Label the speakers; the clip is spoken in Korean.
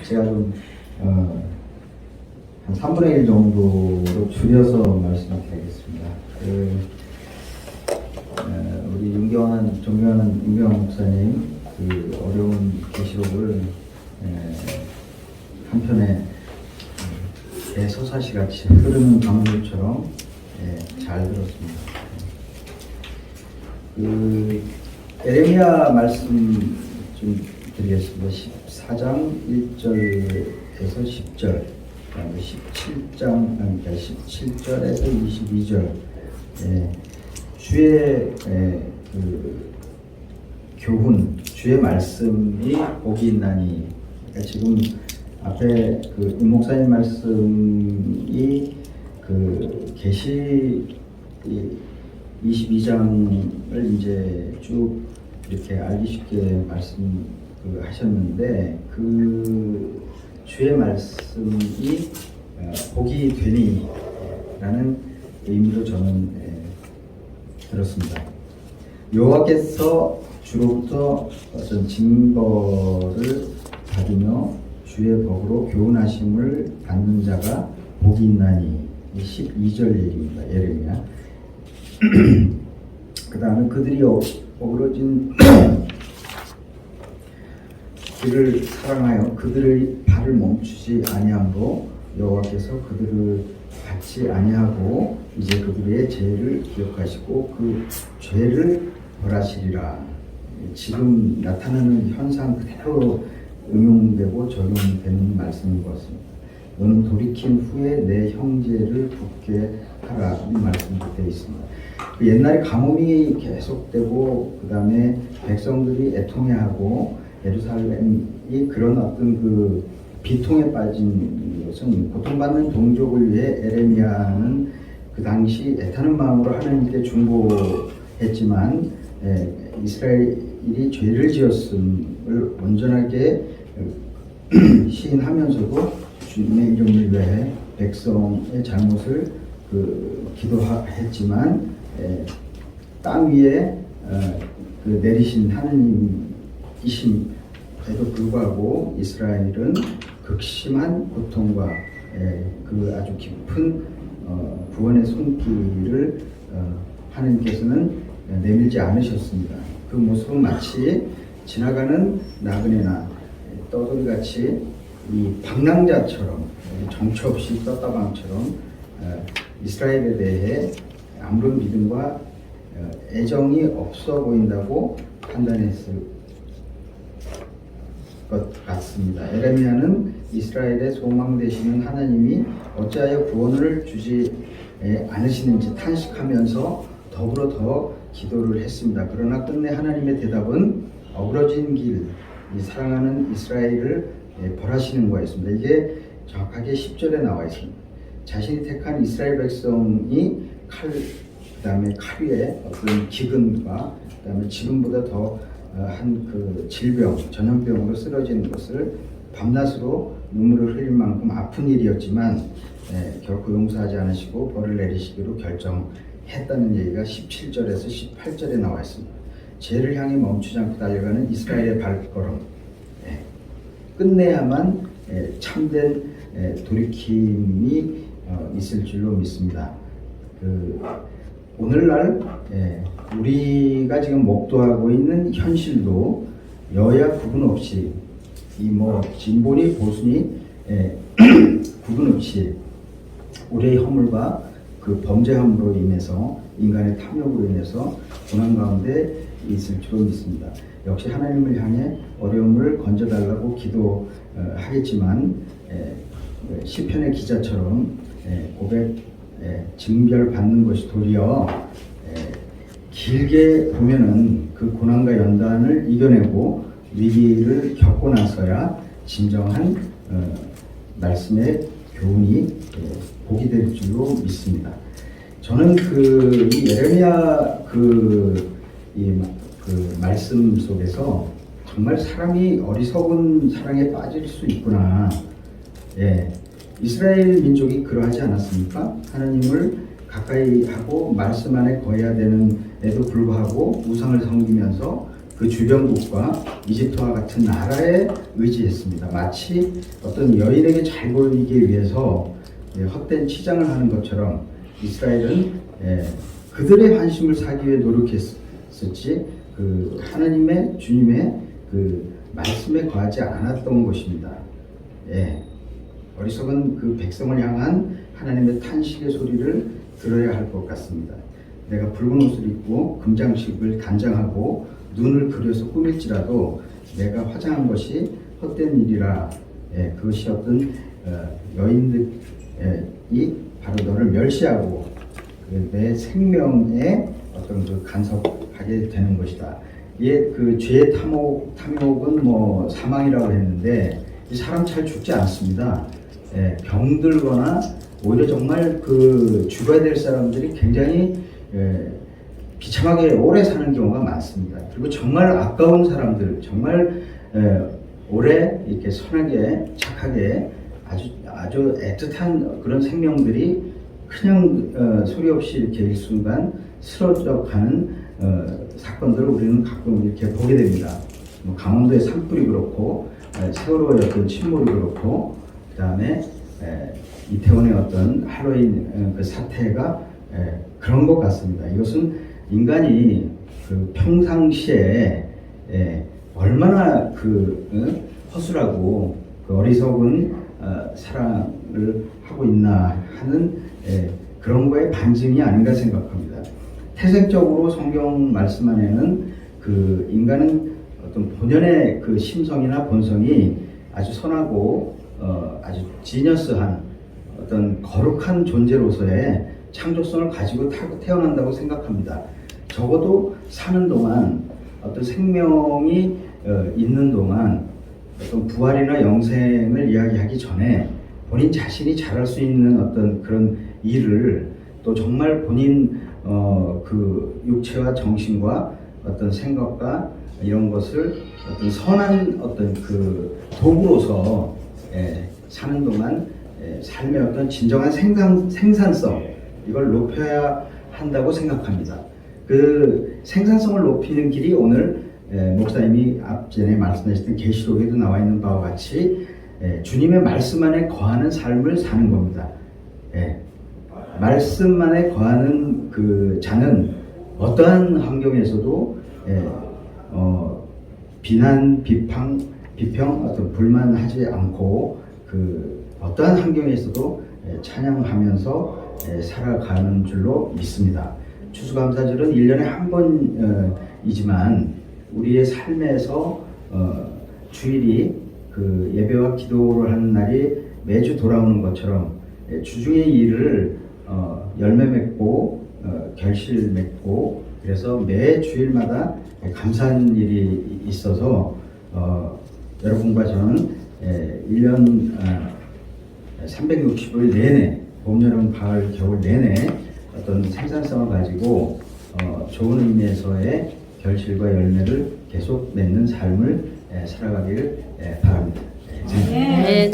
Speaker 1: 제가 좀 한 3분의 1 정도로 줄여서 말씀을 드리겠습니다. 우리 존경하는 윤경환 목사님 그 어려운 계시록을 한편에 대서사시 같이 흐르는 강물처럼 잘 들었습니다. 에레미야 말씀 좀 드리겠습니다. 14장 1절에서 10절, 그다음에 17절에서 22절. 주의 교훈, 주의 말씀이 복이 있나니. 그러니까 지금 앞에 그 윤 목사님 말씀이 그 계시 22장을 이제 쭉 이렇게 알기 쉽게 하셨는데 그 주의 말씀이 복이 되니라는 의미로 저는 들었습니다. 여호와께서 주로부터 어떤 징벌을 받으며 주의 법으로 교훈하심을 받는 자가 복이 있나니. 12절 얘기입니다. 예레미야. 그 다음에 그들이 어그러진 길을 사랑하여 그들의 발을 멈추지 아니함으로 여호와께서 그들을 받지 아니하고 이제 그들의 죄를 기억하시고 그 죄를 벌하시리라. 지금 나타나는 현상 그대로 응용되고 적용되는 말씀인 것 같습니다. 너는 돌이킨 후에 내 형제를 붙게 하라. 이 말씀이 되어 있습니다. 옛날에 가뭄이 계속되고 그 다음에 백성들이 애통해하고 예루살렘이 그런 어떤 그 비통에 빠진 것은 고통받는 동족을 위해 에레미야는 그 당시 애타는 마음으로 하나님께 중보했지만 이스라엘이 죄를 지었음을 온전하게 시인하면서도 주님의 이름을 위해 백성의 잘못을 기도했지만 땅 위에 내리신 하느님이심에도 불구하고 이스라엘은 극심한 고통과 그 아주 깊은 구원의 손길을 하나님께서는 내밀지 않으셨습니다. 그 모습은 마치 지나가는 나그네나 떠돌이같이 이 방랑자처럼 정처 없이 떴다방처럼 이스라엘에 대해 아무런 믿음과 애정이 없어 보인다고 판단했을 것 같습니다. 에레미야는 이스라엘의 소망 되시는 하나님이 어찌하여 구원을 주지 않으시는지 탄식하면서 더불어 더 기도를 했습니다. 그러나 끝내 하나님의 대답은 어그러진 길, 사랑하는 이스라엘을 벌하시는 거였습니다. 이게 정확하게 10절에 나와 있습니다. 자신이 택한 이스라엘 백성이 그 다음에 칼 위에 어떤 기근과 그 다음에 지금보다 더 한 그 질병, 전염병으로 쓰러지는 것을 밤낮으로 눈물을 흘릴 만큼 아픈 일이었지만 결코 용서하지 않으시고 벌을 내리시기로 결정했다는 얘기가 17절에서 18절에 나와 있습니다. 죄를 향해 멈추지 않고 달려가는 이스라엘의 발걸음, 끝내야만 참된 돌이킴이 있을 줄로 믿습니다. 오늘날 우리가 지금 목도하고 있는 현실도 여야 구분 없이 진보니 보수니 구분 없이 우리의 허물과 그 범죄함으로 인해서 인간의 탐욕으로 인해서 고난 가운데 있을 줄로 믿습니다. 역시 하나님을 향해 어려움을 건져달라고 기도하겠지만 시편의 기자처럼 징벌받는 것이 도리어 길게 보면은 그 고난과 연단을 이겨내고 위기를 겪고 나서야 진정한 말씀의 교훈이 복이 될 줄로 믿습니다. 저는 이 예레미야 말씀 속에서 정말 사람이 어리석은 사랑에 빠질 수 있구나. 이스라엘 민족이 그러하지 않았습니까? 하나님을 가까이 하고 말씀 안에 거해야 되는에도 불구하고 우상을 섬기면서 그 주변국과 이집트와 같은 나라에 의지했습니다. 마치 어떤 여인에게 잘 보이기 위해서 헛된 치장을 하는 것처럼 이스라엘은 그들의 환심을 사기 위해 노력했었지 그 하나님의 주님의 그 말씀에 거하지 않았던 것입니다. 어리석은 그 백성을 향한 하나님의 탄식의 소리를 들어야 할 것 같습니다. 내가 붉은 옷을 입고 금장식을 단장하고 눈을 그려서 꾸밀지라도 내가 화장한 것이 헛된 일이라. 그것이 어떤 여인들이 바로 너를 멸시하고 내 생명에 어떤 그 간섭하게 되는 것이다. 그 죄의 탐욕은 뭐 사망이라고 했는데 사람 잘 죽지 않습니다. 병들거나 오히려 정말 그 죽어야 될 사람들이 굉장히 비참하게 오래 사는 경우가 많습니다. 그리고 정말 아까운 사람들, 정말 오래 이렇게 선하게 착하게 아주 애틋한 그런 생명들이 그냥 소리 없이 이렇게 일순간 쓰러져 가는 사건들을 우리는 가끔 이렇게 보게 됩니다. 뭐 강원도의 산불이 그렇고 세월호의 어떤 침몰이 그렇고 그다음에 이태원의 어떤 할로윈 그 사태가 그런 것 같습니다. 이것은 인간이 그 평상시에 얼마나 허술하고 그 어리석은 사랑을 하고 있나 하는 그런 거의 반증이 아닌가 생각합니다. 태생적으로 성경 말씀 안에는 그 인간은 어떤 본연의 그 심성이나 본성이 아주 선하고 아주 지니어스한 어떤 거룩한 존재로서의 창조성을 가지고 태어난다고 생각합니다. 적어도 사는 동안 어떤 생명이 있는 동안 어떤 부활이나 영생을 이야기하기 전에 본인 자신이 잘할 수 있는 어떤 그런 일을 또 정말 본인 그 육체와 정신과 어떤 생각과 이런 것을 어떤 선한 어떤 그 도구로서 사는 동안 삶의 어떤 진정한 생산성 이걸 높여야 한다고 생각합니다. 그 생산성을 높이는 길이 오늘 목사님이 앞전에 말씀하셨던 계시록에도 나와 있는 바와 같이 주님의 말씀 안에 거하는 삶을 사는 겁니다. 말씀만에 거하는 그 자는 어떠한 환경에서도 비난, 비평, 어떤 불만하지 않고 그 어떠한 환경에서도 찬양하면서 살아가는 줄로 믿습니다. 추수감사절은 1년에 한 번이지만 우리의 삶에서 주일이 그 예배와 기도를 하는 날이 매주 돌아오는 것처럼 주중의 일을 열매 맺고 결실 맺고 그래서 매 주일마다 감사한 일이 있어서 여러분과 저는 1년 365일 내내 봄, 여름, 가을, 겨울 내내 어떤 생산성을 가지고 좋은 의미에서의 결실과 열매를 계속 맺는 삶을 살아가기를 바랍니다.
Speaker 2: 네.